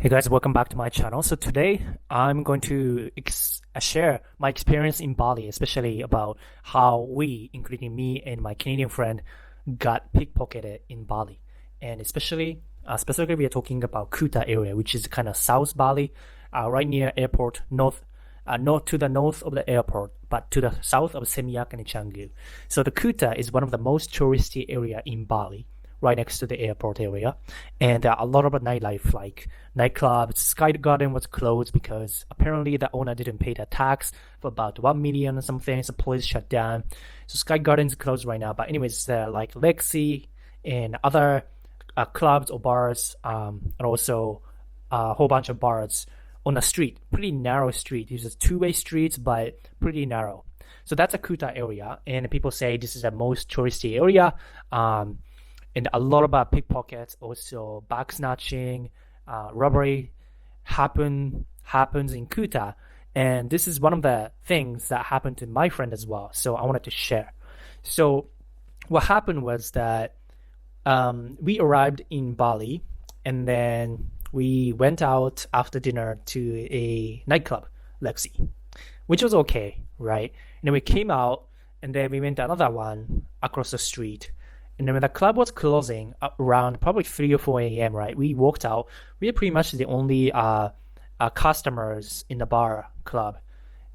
Hey guys, welcome back to my channel. So today I'm going to share my experience in Bali, especially about how we, including me and my Canadian friend, got pickpocketed in Bali. And specifically we are talking about Kuta area, which is kind of South Bali, right near airport, not to the north of the airport, but to the south of Seminyak and Canggu. So the Kuta is one of the most touristy area in Bali, right next to the airport area, and a lot of nightlife, like nightclubs. Sky Garden was closed because apparently the owner didn't pay the tax for about 1 million or something, so police shut down. So Sky Garden is closed right now, but anyways, like Lexi and other clubs or bars, and also a whole bunch of bars on the street, pretty narrow street. It's a two-way streets, but pretty narrow. So that's a Kuta area, and people say this is the most touristy area. And a lot of pickpockets, also bag snatching, robbery happens in Kuta. And this is one of the things that happened to my friend as well. So I wanted to share. So what happened was that we arrived in Bali, and then we went out after dinner to a nightclub, Lexi, which was okay, right? And then we came out, and then we went to another one across the street. And then when the club was closing around probably 3 or 4 a.m., right, we walked out. We were pretty much the only customers in the bar club.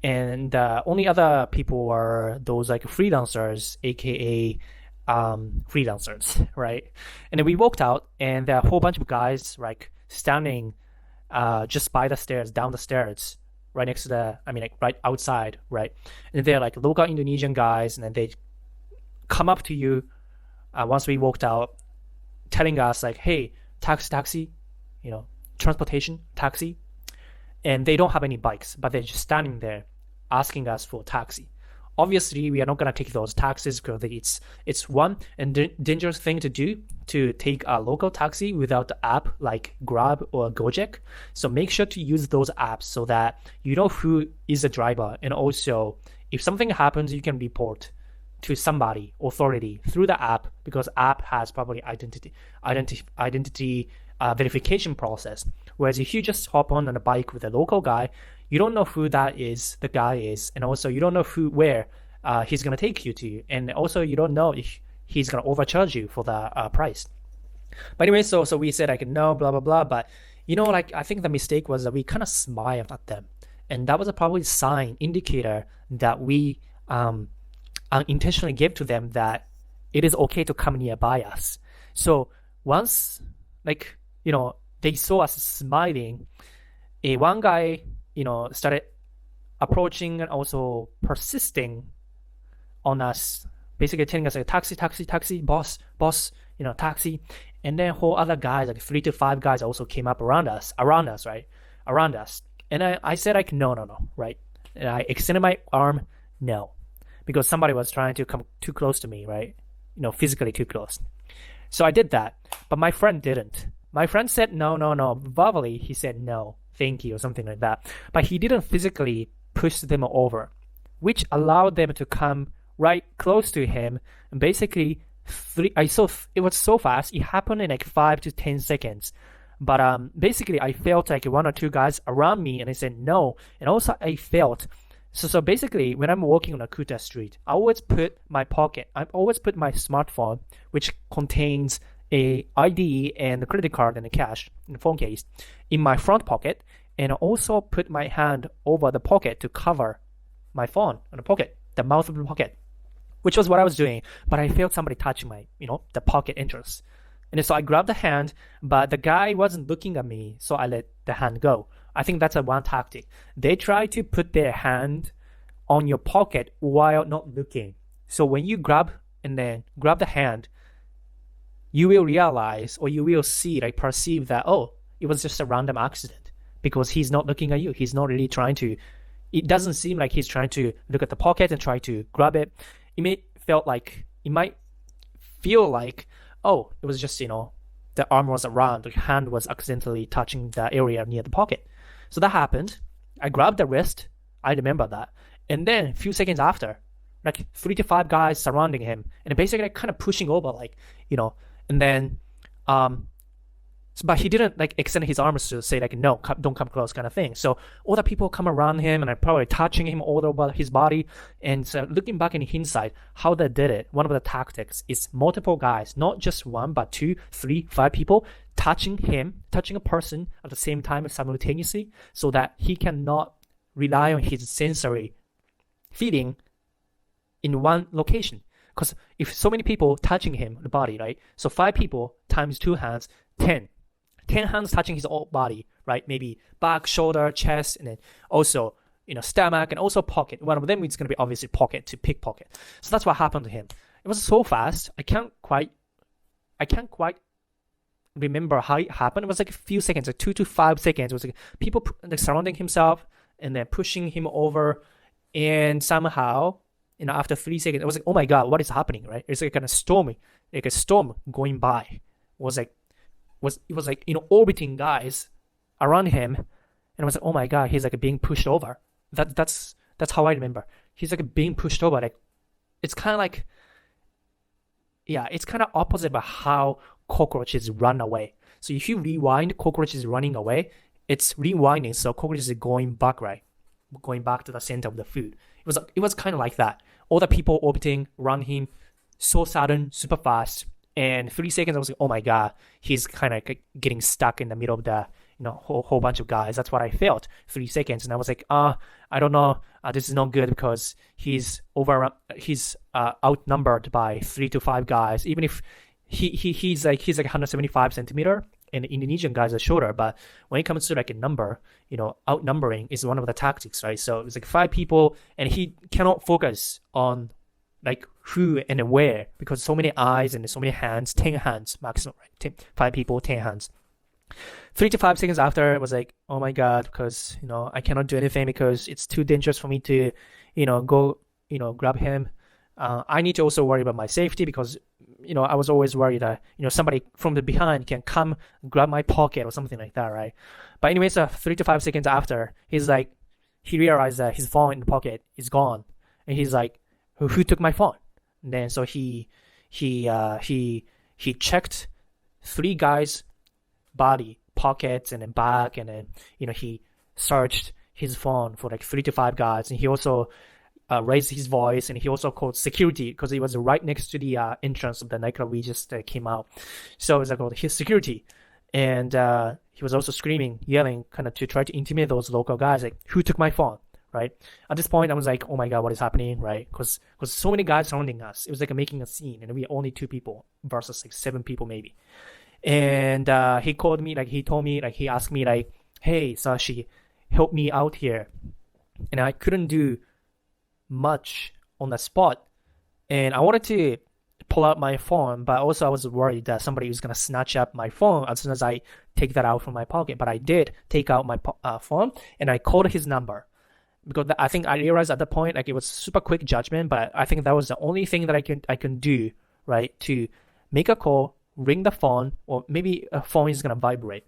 And the only other people were those like freelancers, aka freelancers, right? And then we walked out, and there are a whole bunch of guys like standing just by the stairs, down the stairs, right next to right outside, right? And they're like local Indonesian guys, and then they come up to you once we walked out, telling us like, hey, taxi, transportation, taxi. And they don't have any bikes, but they're just standing there asking us for taxi. Obviously, we are not going to take those taxis because it's one and dangerous thing to do, to take a local taxi without the app like Grab or Gojek. So make sure to use those apps so that you know who is the driver. And also, if something happens, you can report to somebody, authority, through the app, because app has probably identity verification process. Whereas if you just hop on a bike with a local guy, you don't know who the guy is, and also you don't know where he's gonna take you to, and also you don't know if he's gonna overcharge you for the price. But anyway, so we said like no, blah blah blah. But I think the mistake was that we kind of smiled at them, and that was a probably sign indicator that we unintentionally gave to them that it is okay to come nearby us. So once they saw us smiling, one guy started approaching and also persisting on us, basically telling us like taxi, boss, taxi. And then whole other guys, like 3 to 5 guys, also came up around us, and I said like no, right? And I extended my arm, no, because somebody was trying to come too close to me, right? Physically too close. So I did that, but my friend didn't. My friend said no. Verbally, he said no, thank you, or something like that. But he didn't physically push them over, which allowed them to come right close to him. And basically, I saw it was so fast. It happened in like 5 to 10 seconds. But basically, I felt like 1 or 2 guys around me, and I said no. And also, I felt. So basically, when I'm walking on a Kuta street, I always put my smartphone, which contains a ID and a credit card and a cash in the phone case, in my front pocket, and also put my hand over the pocket to cover my phone on the pocket, the mouth of the pocket, which was what I was doing. But I felt somebody touching my, the pocket entrance. And so I grabbed the hand, but the guy wasn't looking at me, so I let the hand go. I think that's one tactic. They try to put their hand on your pocket while not looking. So when you grab the hand, you will realize, or you will perceive that, oh, it was just a random accident, because he's not looking at you. He's not really trying to, it doesn't seem like he's trying to look at the pocket and try to grab it. It might feel like, oh, it was just, the arm was around, the hand was accidentally touching the area near the pocket. So that happened. I grabbed the wrist. I remember that. And then a few seconds after, like 3 to 5 guys surrounding him, and basically kind of pushing over, and then But he didn't like extend his arms to say like, no, don't come close kind of thing. So all the people come around him and are probably touching him all over his body. And so looking back in hindsight, how they did it, one of the tactics is multiple guys, not just one, but 2, 3, 5 people touching a person at the same time simultaneously, so that he cannot rely on his sensory feeling in one location. Because if so many people touching him, the body, right? So 5 people times 2 hands, 10 hands touching his whole body, right? Maybe back, shoulder, chest, and then also, stomach, and also pocket. One of them is going to be obviously pocket to pickpocket. So that's what happened to him. It was so fast. I can't quite remember how it happened. It was like a few seconds, like 2 to 5 seconds. It was like people surrounding himself and then pushing him over, and somehow, after 3 seconds, it was like, oh my God, what is happening, right? It's like kind of stormy, like a storm going by. It was like, orbiting guys around him, and I was like, oh my God, he's like being pushed over. That's how I remember. He's like being pushed over. Like, it's kind of like, it's kind of opposite about how cockroaches run away. So if you rewind cockroaches running away, it's rewinding, so cockroaches are going back, right? Going back to the center of the food. It was kind of like that. All the people orbiting around him, so sudden, super fast. And 3 seconds, I was like, oh my God, he's kind of getting stuck in the middle of the, whole bunch of guys. That's what I felt. 3 seconds. And I was like, I don't know. This is not good, because he's outnumbered by 3 to 5 guys. Even if he's like 175 centimeter, and Indonesian guys are shorter. But when it comes to like a number, outnumbering is one of the tactics, right? So it's like 5 people, and he cannot focus on like who and where, because so many eyes and so many hands, 10 hands maximum, right? 5 people, 10 hands. 3 to 5 seconds after, it was like, oh my God, because, I cannot do anything because it's too dangerous for me to, go, grab him. I need to also worry about my safety, because, I was always worried that, somebody from the behind can come grab my pocket or something like that, right? But anyways, 3 to 5 seconds after, he realized that his phone in the pocket is gone. And he's like, who took my phone? And then so he checked 3 guys' body, pockets, and then bag, and then he searched his phone for like 3 to 5 guys, and he also raised his voice, and he also called security, because he was right next to the entrance of the nightclub we just came out. So it was like his security, and he was also screaming, yelling, kind of to try to intimidate those local guys, like, who took my phone? Right? At this point, I was like, oh my God, what is happening, right? Because so many guys surrounding us. It was like making a scene, and we were only 2 people versus like 7 people maybe. And he called me, like he told me, like he asked me like, hey, Sashi, help me out here. And I couldn't do much on the spot. And I wanted to pull out my phone, but also I was worried that somebody was going to snatch up my phone as soon as I take that out from my pocket. But I did take out my phone, and I called his number. Because I think I realized at that point, like, it was super quick judgment, but I think that was the only thing that I can do, right, to make a call, ring the phone, or maybe a phone is gonna vibrate,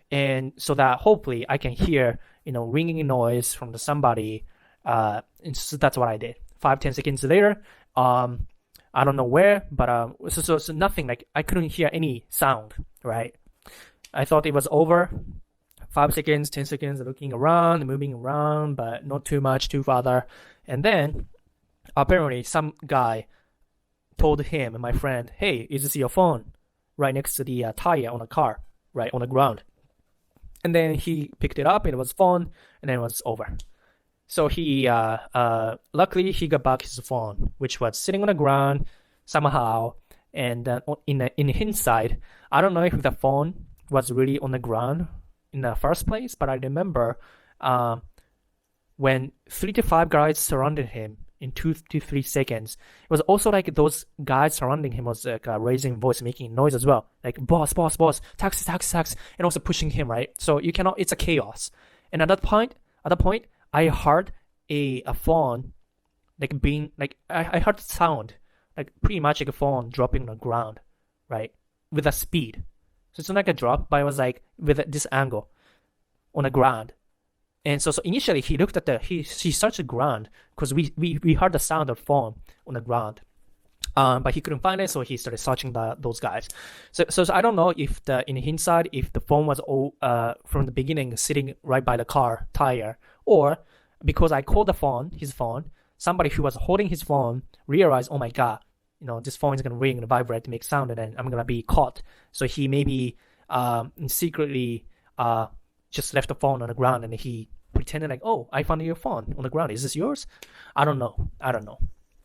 and so that hopefully I can hear, ringing noise from somebody. And so that's what I did. 5-10 seconds later, I don't know where, but so nothing, like I couldn't hear any sound, right? I thought it was over. 5 seconds, 10 seconds, looking around, moving around, but not too much, too farther. And then, apparently, some guy told him and my friend, hey, is this your phone? Right next to the tire on the car, right on the ground. And then he picked it up, and it was phone, and then it was over. So he, luckily, he got back his phone, which was sitting on the ground somehow. And in hindsight, I don't know if the phone was really on the ground in the first place, but I remember when 3 to 5 guys surrounded him in 2 to 3 seconds, it was also like those guys surrounding him was like raising voice, making noise as well, like boss, taxi, and also pushing him, right? So you cannot, it's a chaos. And at that point, I heard a phone like being like I heard the sound like pretty much like a phone dropping on the ground, right, with a speed. So it's not like a drop, but it was like with this angle on the ground. And so initially he looked at he searched the ground because we heard the sound of phone on the ground. But he couldn't find it, so he started searching those guys. So I don't know if in hindsight, if the phone was all from the beginning sitting right by the car tire, or because I called his phone, somebody who was holding his phone realized, oh my god, this phone is gonna ring and vibrate to make sound, and then I'm gonna be caught. So he maybe secretly just left the phone on the ground, and he pretended like, oh, I found your phone on the ground. Is this yours? I don't know.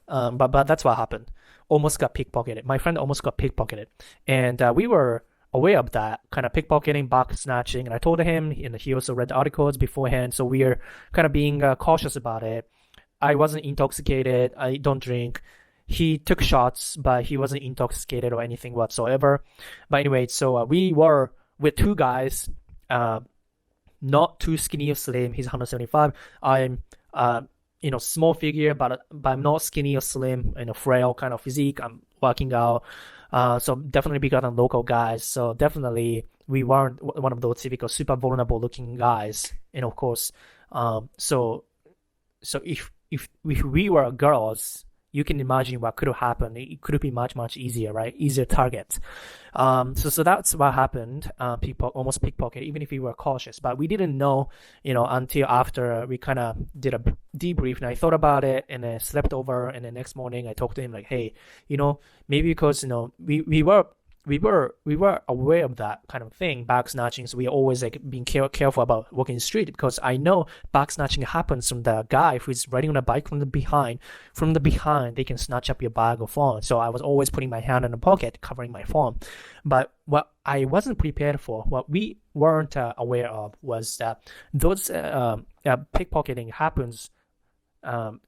But that's what happened. Almost got pickpocketed. My friend almost got pickpocketed, and we were aware of that kind of pickpocketing, bag snatching, and I told him, and he also read the articles beforehand, so we're kind of being cautious about it. I wasn't intoxicated. I don't drink. He took shots, but he wasn't intoxicated or anything whatsoever. But anyway, so we were with two guys, not too skinny or slim. He's 175. I'm small figure, but I'm not skinny or slim, frail kind of physique. I'm working out. So definitely bigger than local guys. So definitely we weren't one of those typical super vulnerable looking guys. And of course, so if we were girls, you can imagine what could have happened. It could have been much, much easier, right? Easier targets. So that's what happened. People almost pickpocket, even if we were cautious. But we didn't know, until after we kind of did a debrief, and I thought about it, and then slept over, and the next morning I talked to him like, hey, maybe because, we were aware of that kind of thing, bag snatching. So we always being careful about walking the street, because I know bag snatching happens from the guy who's riding on a bike from the behind. From the behind, they can snatch up your bag or phone. So I was always putting my hand in the pocket, covering my phone. But what I wasn't prepared for, what we weren't aware of, was that those pickpocketing happens.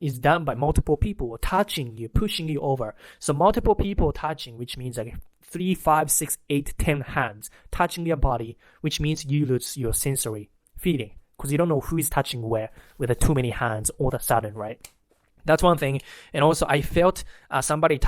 Is done by multiple people touching you, pushing you over. So multiple people touching, which means like 3, 5, 6, 8, 10 hands touching your body, which means you lose your sensory feeling, because you don't know who is touching where with too many hands all of a sudden, right? That's one thing. And also I felt somebody's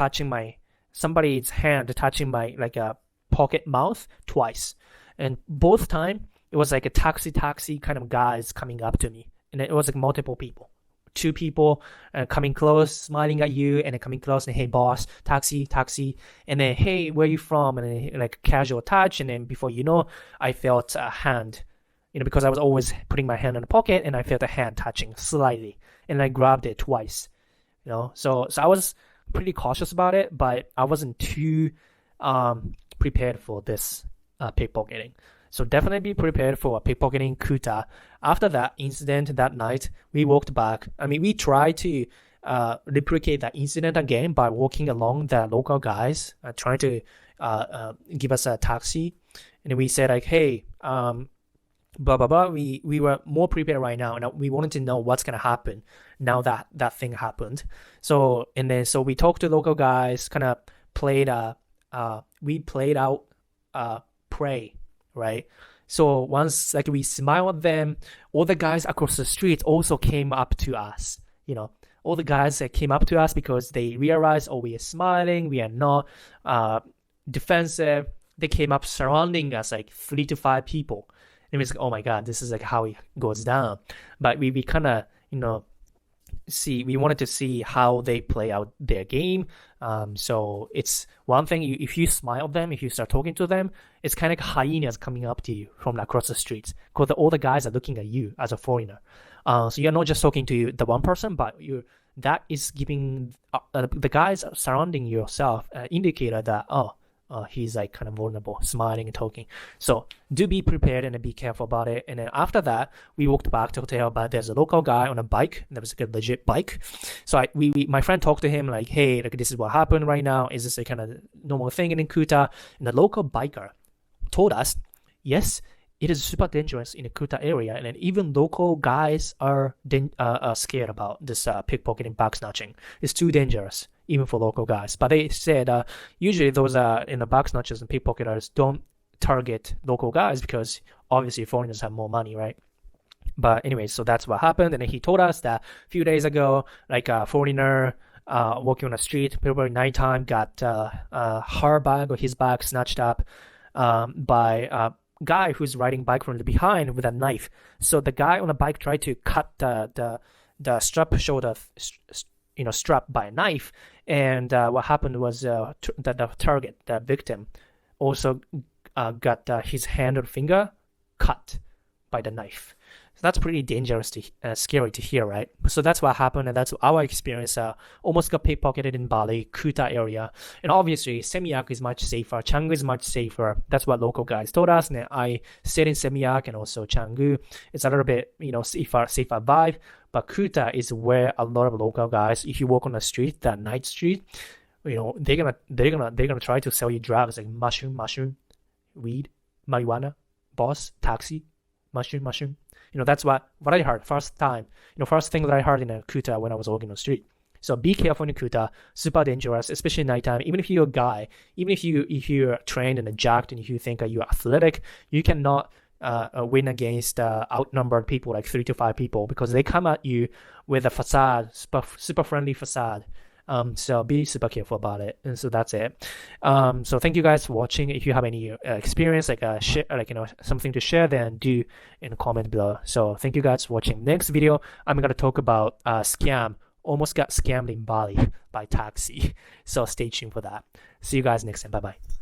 hand touching my like a pocket mouth twice, and both time it was like a taxi kind of guys coming up to me, and it was like multiple people. 2 people coming close, smiling at you, and then coming close, and hey boss, taxi, and then hey, where are you from? And then like casual touch, and then before you know, I felt a hand, because I was always putting my hand in the pocket, and I felt a hand touching slightly, and I grabbed it twice, So I was pretty cautious about it, but I wasn't too prepared for this pickpocketing. So definitely be prepared for pickpocketing Kuta. After that incident that night, we walked back. We tried to replicate that incident again by walking along the local guys, trying to give us a taxi. And we said like, hey, blah, blah, blah. We were more prepared right now, and we wanted to know what's going to happen now that thing happened. So we talked to local guys, kind of played out pray. Right? So once like we smiled at them, all the guys across the street also came up to us. All the guys that came up to us because they realized, oh, we are smiling, we are not defensive. They came up surrounding us like 3 to 5 people. And it was like, oh my god, this is like how it goes down. But we kind of we wanted to see how they play out their game. So it's one thing, if you smile at them, if you start talking to them, it's kind of like hyenas coming up to you from across the streets, because all the guys are looking at you as a foreigner. So you're not just talking to the one person, but that is giving the guys surrounding yourself indicator that, he's like kind of vulnerable, smiling and talking. So do be prepared and be careful about it. And then after that, we walked back to the hotel, but there's a local guy on a bike. That was like a legit bike. So my friend talked to him like, hey, like this is what happened right now. Is this a kind of normal thing in Kuta? And the local biker told us, yes, it is super dangerous in the Kuta area, and then even local guys are scared about this pickpocketing, bag snatching. It's too dangerous, even for local guys. But they said usually those bag snatchers and pickpocketers don't target local guys, because obviously foreigners have more money, right? But anyway, so that's what happened. And then he told us that a few days ago, like a foreigner walking on the street, probably nighttime, got her bag or his bag snatched up by guy who's riding bike from the behind with a knife. So the guy on the bike tried to cut the strap shoulder strapped by a knife. And what happened was that the target, the victim, also got his hand or finger cut by the knife. So that's pretty dangerous scary to hear, right? So that's what happened, and that's our experience. Almost got pickpocketed in Bali, Kuta area. And obviously, Seminyak is much safer. Canggu is much safer. That's what local guys told us. And I stayed in Seminyak and also Canggu. It's a little bit, safer vibe. But Kuta is where a lot of local guys, if you walk on the street, that night street, they're gonna try to sell you drugs like mushroom, weed, marijuana, boss, taxi, mushroom. That's what I heard first time. First thing that I heard in Kuta when I was walking on the street. So be careful in Kuta. Super dangerous, especially at nighttime. Even if you're a guy, even if you're trained and jacked and if you think you're athletic, you cannot win against outnumbered people like 3 to 5 people because they come at you with a facade, super friendly facade. So be super careful about it. And so that's it. So thank you guys for watching. If you have any experience, something to share, then do in the comment below. So thank you guys for watching. Next video, I'm going to talk about scam. Almost got scammed in Bali by taxi. So stay tuned for that. See you guys next time. Bye-bye.